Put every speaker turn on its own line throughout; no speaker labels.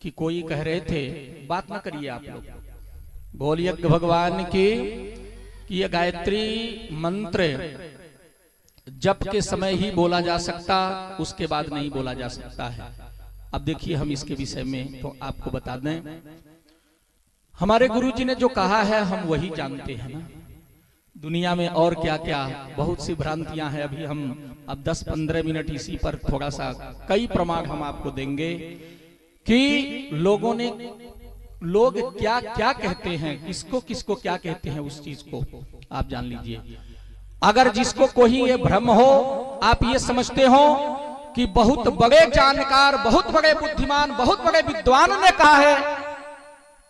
कि कोई कह रहे थे, बात ना करिए आप लोग, बोलिए भगवान की कि यह गायत्री मंत्र जप के समय ही बोला जा सकता, उसके बाद नहीं बोला जा सकता है। अब देखिए हम इसके विषय में तो आपको बता दें, हमारे गुरुजी ने जो कहा है हम वही जानते हैं ना। दुनिया में और क्या क्या बहुत सी भ्रांतियां हैं। अभी हम अब 10-15 मिनट इसी पर थोड़ा सा कई प्रमाण हम आपको देंगे कि लोग क्या क्या कहते हैं, किसको किसको क्या कहते हैं, उस चीज को आप जान लीजिए। अगर जिसको कोई ये भ्रम हो, आप ये समझते हो कि बहुत बड़े जानकार, बहुत बड़े बुद्धिमान, बहुत बड़े विद्वान ने कहा है,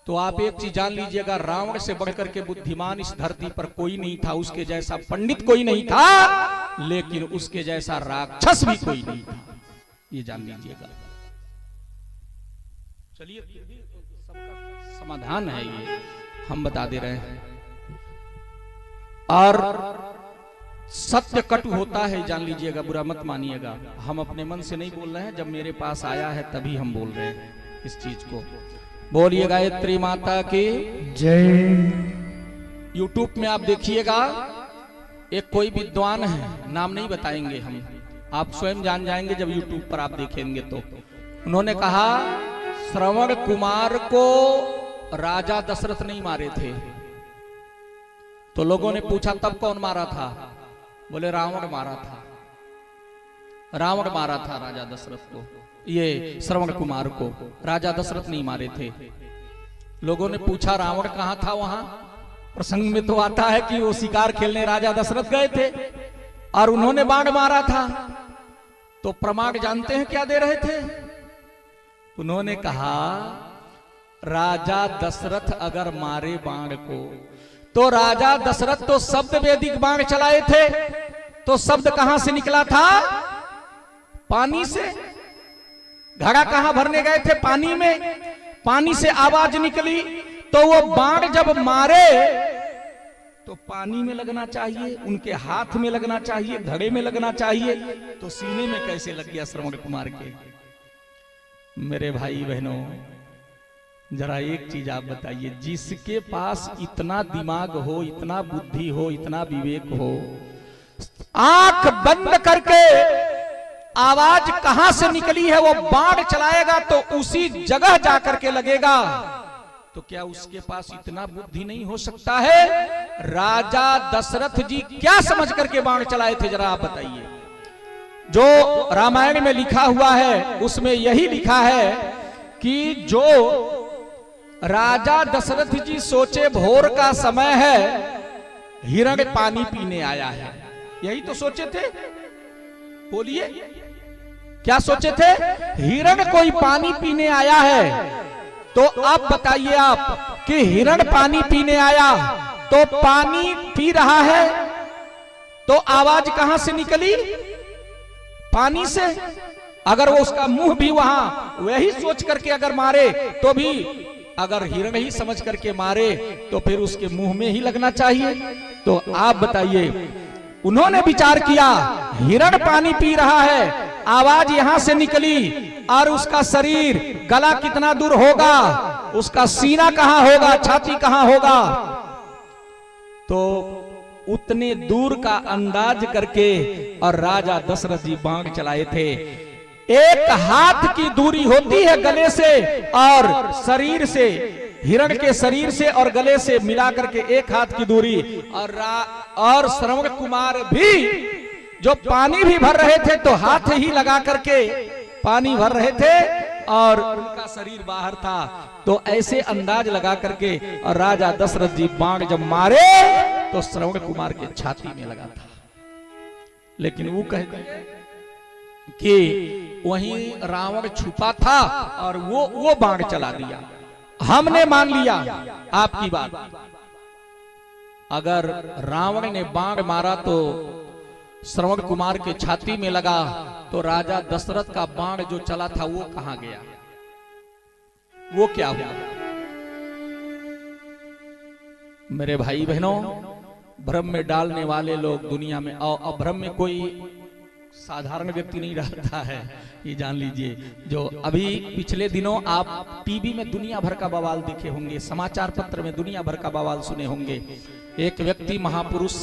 तो आप एक चीज जान लीजिएगा, रावण से बढ़कर के बुद्धिमान इस धरती पर कोई नहीं था, उसके जैसा पंडित कोई नहीं था, लेकिन उसके जैसा राक्षस भी कोई नहीं था, ये जान लीजिएगा। चलिए सबका समाधान है, ये हम बता दे रहे हैं। और सत्य कटु होता है, जान लीजिएगा, बुरा मत मानिएगा। हम अपने मन से नहीं बोल रहे हैं, जब मेरे पास आया है तभी हम बोल रहे हैं इस चीज को। बोलिए गायत्री माता की
जय।
यूट्यूब में आप देखिएगा, एक कोई विद्वान है, नाम नहीं बताएंगे हम, आप स्वयं जान जाएंगे जब यूट्यूब पर आप देखेंगे तो। उन्होंने कहा श्रवण कुमार को राजा दशरथ नहीं मारे थे। तो लोगों ने पूछा तब कौन मारा था? बोले रावण मारा था, रावण मारा था राजा दशरथ को, ये श्रवण कुमार को, राजा दशरथ नहीं मारे थे। लोगों ने पूछा रावण कहां था? वहां प्रसंग में तो आता है कि वो शिकार खेलने राजा दशरथ गए थे और उन्होंने बाण मारा था। तो प्रमाण जानते हैं क्या दे रहे थे? उन्होंने कहा राजा दशरथ अगर मारे बाण को, तो राजा दशरथ तो शब्द वैदिक बाण चलाए थे, तो शब्द कहां से निकला था? पानी से। घड़ा कहां भरने गए थे? पानी में। पानी से आवाज निकली, तो वो बाण जब मारे तो पानी में लगना चाहिए, उनके हाथ में लगना चाहिए, घड़े में लगना चाहिए, तो सीने में कैसे लग गया श्रवण कुमार के? मेरे भाई बहनों, जरा एक चीज आप बताइए, जिसके पास इतना दिमाग हो, इतना बुद्धि हो, इतना विवेक हो, आंख बंद करके आवाज कहां से निकली है वो बाण चलाएगा तो उसी जगह जाकर के लगेगा, तो क्या उसके पास इतना बुद्धि नहीं हो सकता है? राजा दशरथ जी क्या समझ करके बाण चलाए थे, जरा आप बताइए। जो रामायण में लिखा हुआ है उसमें यही लिखा है कि जो राजा दशरथ जी सोचे भोर का समय है, हिरण पानी पीने आया है, यही तो सोचे थे। बोलिए क्या सोचे थे? हिरण कोई पानी पीने आया है। तो अब बताइए आप कि हिरण पानी पीने आया तो पानी पी रहा है, तो आवाज कहां से निकली? पानी से। अगर वो उसका मुंह भी वहां वही सोच करके अगर मारे तो भी, अगर हिरण ही समझ करके मारे तो फिर उसके मुंह में ही लगना चाहिए। तो आप बताइए, उन्होंने विचार किया हिरण पानी पी रहा है, आवाज यहां से निकली, और उसका शरीर, गला कितना दूर होगा, उसका सीना कहां होगा, छाती कहां होगा, तो उतने दूर का अंदाज करके और राजा दशरथ जी बाण चलाए थे। एक हाथ की दूरी होती है गले से और शरीर से, हिरण के शरीर से और गले से मिलाकर के एक हाथ की दूरी, और श्रवण कुमार भी जो पानी भी भर रहे थे तो हाथ ही लगा करके पानी भर रहे थे और उनका शरीर बाहर था। तो ऐसे अंदाज लगा करके और राजा दशरथ जी बाण जब मारे तो श्रवण कुमार के छाती में लगा था। लेकिन वो कहते कि वहीं रावण छुपा था और वो बाण चला दिया। हमने मान लिया आपकी बात, अगर रावण ने बाण मारा तो श्रवण कुमार के छाती में लगा, तो राजा दशरथ का बाण जो चला था वो कहां गया? वो क्या हुआ? मेरे भाई बहनों, भ्रम में डालने वाले लोग दुनिया में, और भ्रम में कोई साधारण व्यक्ति नहीं रहता है, ये जान लीजिए। जो अभी पिछले दिनों आप टीवी में दुनिया भर का बवाल देखे होंगे, समाचार पत्र में दुनिया भर का बवाल सुने होंगे। एक व्यक्ति महापुरुष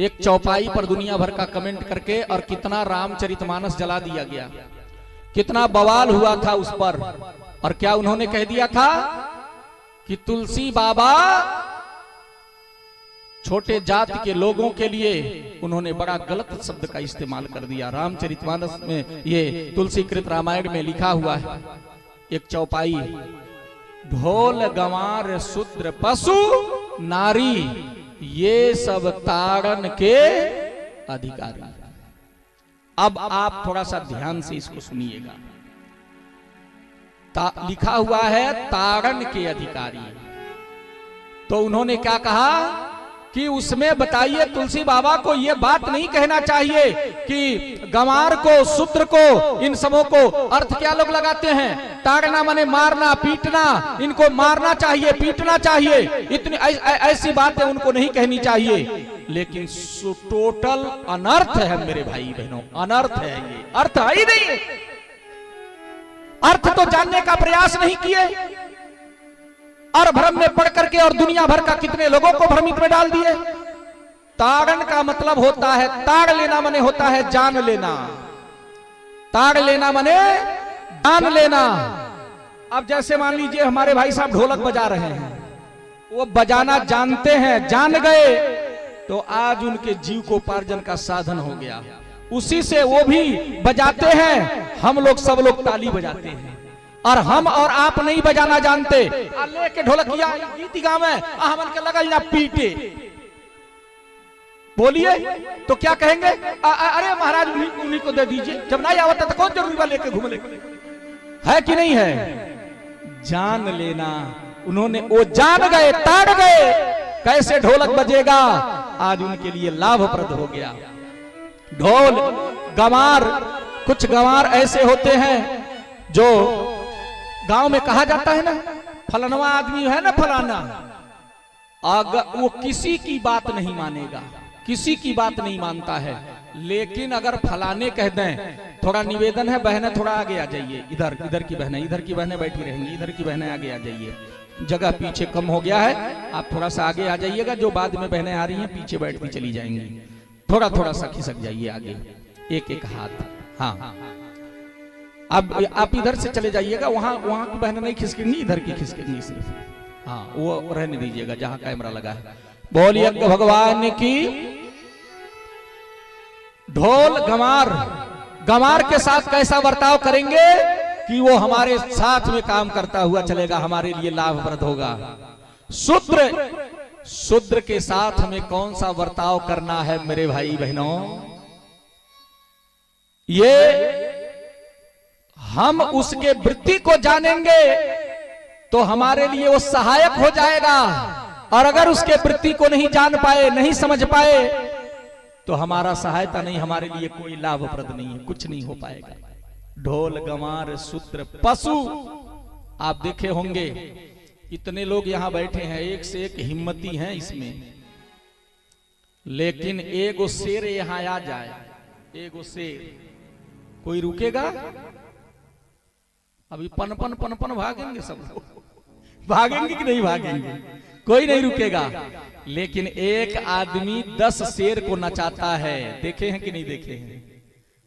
एक चौपाई पर दुनिया भर का कमेंट करके और कितना रामचरितमानस जला दिया गया, कितना बवाल हुआ था उस पर। और क्या उन्होंने कह दिया था कि तुलसी बाबा छोटे जाति के लोगों के लिए उन्होंने बड़ा गलत शब्द का इस्तेमाल कर दिया। रामचरितमानस में, ये तुलसीकृत रामायण में लिखा हुआ है, एक चौपाई, ढोल गंवार शूद्र पशु नारी ये सब ताड़न के अधिकारी। अब आप थोड़ा सा ध्यान से इसको सुनिएगा। लिखा हुआ है ताड़न के अधिकारी। तो उन्होंने क्या कहा कि उसमें बताइए तुलसी बाबा को यह बात नहीं कहना चाहिए कि गंवार को, शूद्र को, इन सबों को अर्थ क्या लोग लगाते हैं, ताड़ना माने मारना पीटना, इनको मारना चाहिए, पीटना चाहिए, इतनी ऐसी बातें उनको नहीं कहनी चाहिए। लेकिन टोटल अनर्थ है मेरे भाई बहनों, अनर्थ है, ये अर्थ है ही नहीं। अर्थ तो जानने का प्रयास नहीं किए और भ्रम में पड़ करके और दुनिया भर का कितने लोगों को भ्रमित में डाल दिए। ताड़न का मतलब होता है, ताड़ लेना माने होता है जान लेना, ताड़ लेना माने जान लेना। अब जैसे मान लीजिए हमारे भाई साहब ढोलक बजा रहे हैं, वो बजाना जानते हैं, जान गए तो आज उनके जीव को उपार्जन का साधन हो गया, उसी से वो भी बजाते हैं। हम लोग सब लोग ताली बजाते हैं और हम और आप नहीं बजाना जानते, लेके ढोलकिया गीत गावे हमन के लगल ना पीटे, बोलिए तो क्या कहेंगे, अरे महाराज उन्हीं को दे दीजिए, जब नहीं आवता तो कौन जरूरी वाले लेके घूम ले, है कि नहीं है। जान लेना, उन्होंने वो जान गए, ताड़ गए कैसे ढोलक बजेगा, आज उनके लिए लाभप्रद हो गया। ढोल गंवार, कुछ गंवार ऐसे होते हैं जो गांव में कहा जाता है ना, फलाना आदमी है ना फलाना, अगर वो किसी की बात नहीं मानेगा, किसी की बात नहीं मानता है। लेकिन अगर फलाने कह दें, थोड़ा निवेदन है बहनें थोड़ा आगे आ जाइए, इधर इधर की बहनें, इधर की बहनें बैठी रहेंगी, इधर की बहनें आगे आ जाइए, जगह पीछे कम हो गया है, आप थोड़ा सा आगे आ जाइएगा, जो बाद में बहनें आ रही हैं पीछे बैठती चली जाएंगी, थोड़ा थोड़ा सा खिसक जाइए आगे, एक एक हाथ। हाँ, अब आप इधर से चले जाइएगा, वहां की बहनें नहीं खिसकेंगी, इधर की खिसकेंगी सिर्फ। हाँ, वो रहने दीजिएगा जहां कैमरा लगा है। बोलिए भगवान की। ढोल गंवार, गंवार के साथ कैसा बर्ताव करेंगे कि वो हमारे साथ में काम करता हुआ चलेगा, हमारे लिए लाभप्रद होगा। शूद्र, शूद्र के साथ हमें कौन सा बर्ताव करना है मेरे भाई बहनों, ये हम उसके वृत्ति को जानेंगे तो हमारे लिए वो सहायक हो जाएगा, और अगर उसके वृत्ति को नहीं जान पाए, नहीं समझ पाए, तो हमारा सहायता नहीं, हमारे लिए कोई लाभप्रद नहीं है, कुछ नहीं हो पाएगा। ढोल गंवार शूद्र पशु, आप देखे होंगे इतने लोग यहां बैठे हैं, एक से एक हिम्मती हैं इसमें, लेकिन एगो शेर यहां आ जाए, एगो शेर, कोई रुकेगा? अभी पनपन पनपन भागेंगे सब लोग, भागेंगे कि नहीं भागेंगे? कोई नहीं रुकेगा। लेकिन एक आदमी 10 शेर को नचाता है, देखे हैं कि नहीं देखे हैं?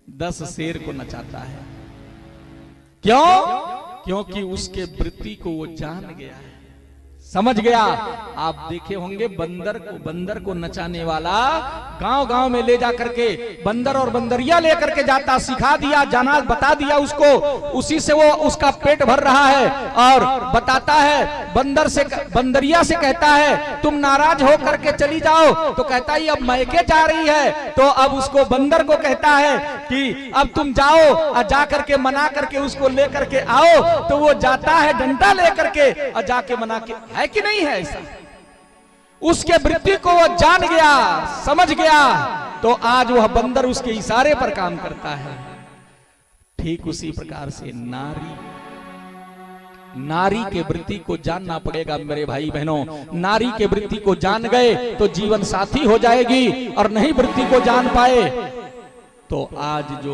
10 शेर को नचाता है, क्यों? क्योंकि उसके वृत्ति को वो जान गया है, समझ गया। आप देखे होंगे बंदर को नचाने वाला गांव गांव में ले जा करके बंदर और बंदरिया लेकर के जाता, सिखा दिया, जाना बता दिया उसको, उसी से वो उसका पेट भर रहा है, और बताता है बंदरिया से कहता है तुम नाराज हो करके चली जाओ, तो कहता है अब मैके जा रही है, तो अब उसको बंदर को कहता है कि अब तुम जाओ और जा करके मना करके उसको लेकर के आओ, तो वो जाता है डंडा लेकर के और जाके मना के, है कि नहीं है ऐसा? उसके वृत्ति को वो जान गया, समझ गया, तो आज वह बंदर उसके इशारे पर काम करता है। ठीक उसी प्रकार से नारी के वृत्ति को जानना पड़ेगा मेरे भाई बहनों। नारी के वृत्ति को जान गए तो जीवन साथी हो जाएगी, और नहीं वृत्ति को जान पाए तो आज जो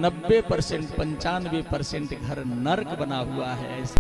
90% 95% घर नर्क बना हुआ है, ऐसे